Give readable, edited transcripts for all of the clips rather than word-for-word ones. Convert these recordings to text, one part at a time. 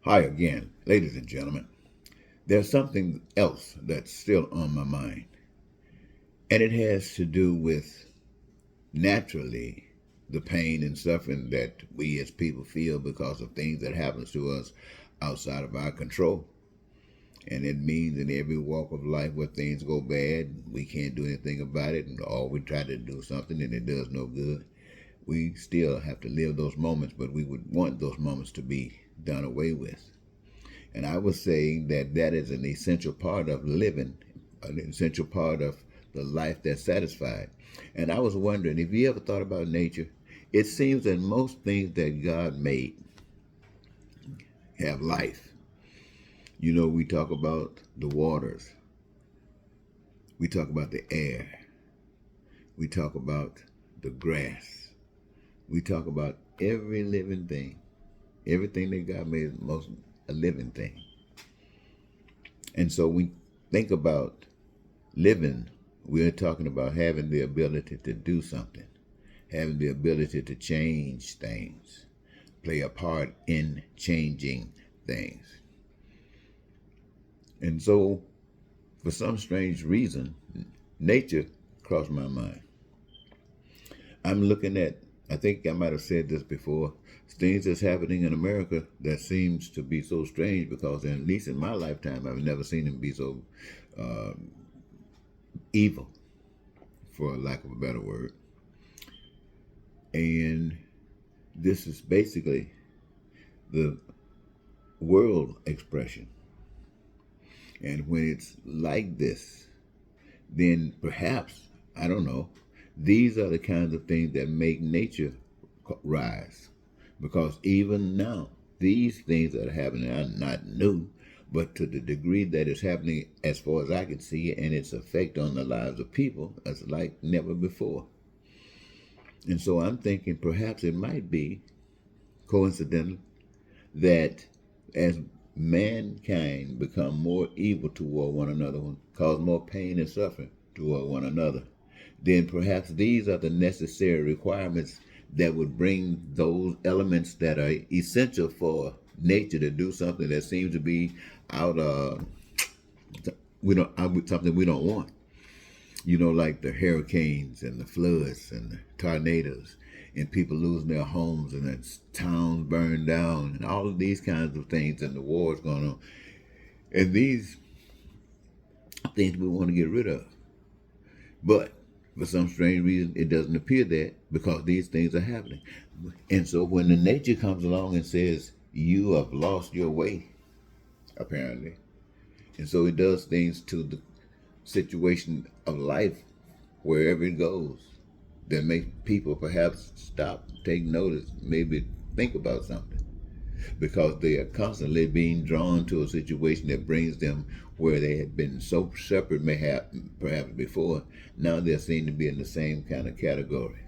Hi again, ladies and gentlemen. There's something else that's still on my mind, and it has to do with naturally the pain and suffering that we as people feel because of things that happens to us outside of our control. And it means in every walk of life where things go bad, we can't do anything about it, or we try to do something and it does no good. We still have to live those moments, but we would want those moments to be done away with. And I was saying that that is an essential part of living, an essential part of the life that's satisfied. And I was wondering if you ever thought about nature. It seems that most things that God made have life. You know, we talk about the waters, we talk about the air, we talk about the grass, we talk about every living thing. Everything that God made is most a living thing. And so we think about living, we're talking about having the ability to do something, having the ability to change things, play a part in changing things. And so, for some strange reason, nature crossed my mind. I'm looking at, I think I might have said this before, things that's happening in America that seems to be so strange because, at least in my lifetime, I've never seen them be so uh, evil, for lack of a better word. And this is basically the world expression. And when it's like this, then perhaps, I don't know, these are the kinds of things that make nature rise. Because even now, these things that are happening are not new, but to the degree that it's happening, as far as I can see, and its effect on the lives of people, is like never before. And so I'm thinking perhaps it might be coincidental that as mankind become more evil toward one another, cause more pain and suffering toward one another, then perhaps these are the necessary requirements that would bring those elements that are essential for nature to do something that seems to be out we don't something we don't want. You know, like the hurricanes and the floods and the tornadoes and people losing their homes and the towns burned down and all of these kinds of things and the wars going on. And these things we want to get rid of. But for some strange reason, it doesn't appear that because these things are happening. And so when the nature comes along and says, you have lost your way, apparently, and so it does things to the situation of life wherever it goes that make people perhaps stop, take notice, maybe think about something because they are constantly being drawn to a situation that brings them where they had been so separate, perhaps before. Now they're seen to be in the same kind of category.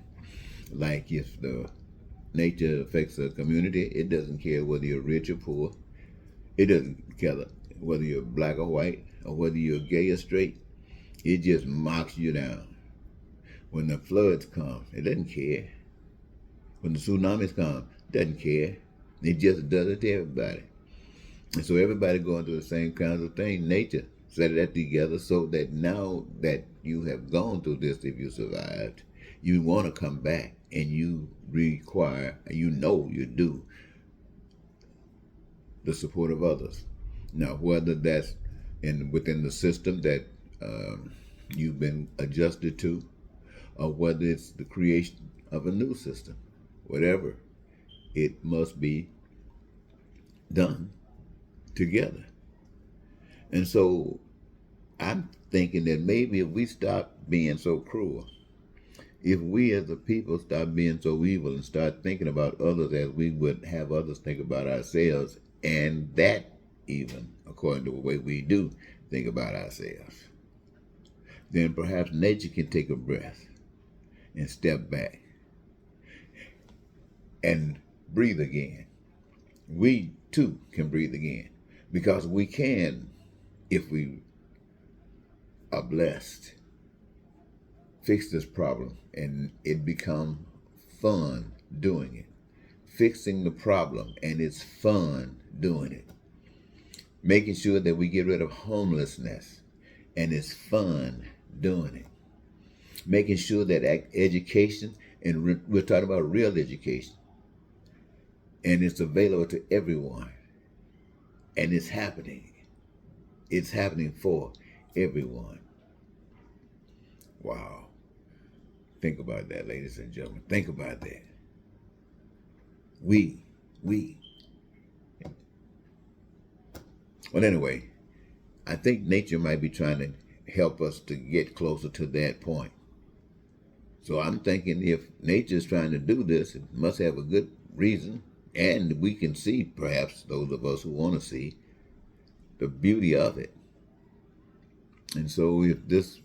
Like if the nature affects a community, it doesn't care whether you're rich or poor. It doesn't care whether you're black or white or whether you're gay or straight. It just knocks you down. When the floods come, it doesn't care. When the tsunamis come, it doesn't care. It just does it to everybody. And so everybody going through the same kinds of things. Nature set that together so that now that you have gone through this, if you survived, you want to come back and you require, you know you do, the support of others. Now, whether that's within the system that you've been adjusted to, or whether it's the creation of a new system, whatever, it must be done together. And so I'm thinking that maybe if we stop being so cruel, if we as a people stop being so evil and start thinking about others as we would have others think about ourselves, and that even according to the way we do think about ourselves, then perhaps nature can take a breath and step back and breathe again. We too can breathe again because we can, if we are blessed, fix this problem and it become fun doing it. fixing the problem, and it's fun doing it. Making sure that we get rid of homelessness, and it's fun doing it. Making sure that education, and we're talking about real education, and it's available to everyone, and it's happening. It's happening for everyone. Wow. Think about that, ladies and gentlemen. Think about that. We. Well, anyway, I think nature might be trying to help us to get closer to that point. So I'm thinking if nature is trying to do this, it must have a good reason. And we can see, perhaps, those of us who want to see, the beauty of it. And so if this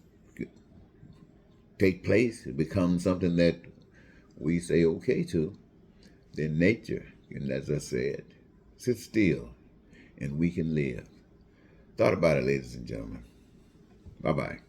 take place, it becomes something that we say okay to, then nature, and as I said, sit still and we can live. Thought about it, ladies and gentlemen. Bye-bye.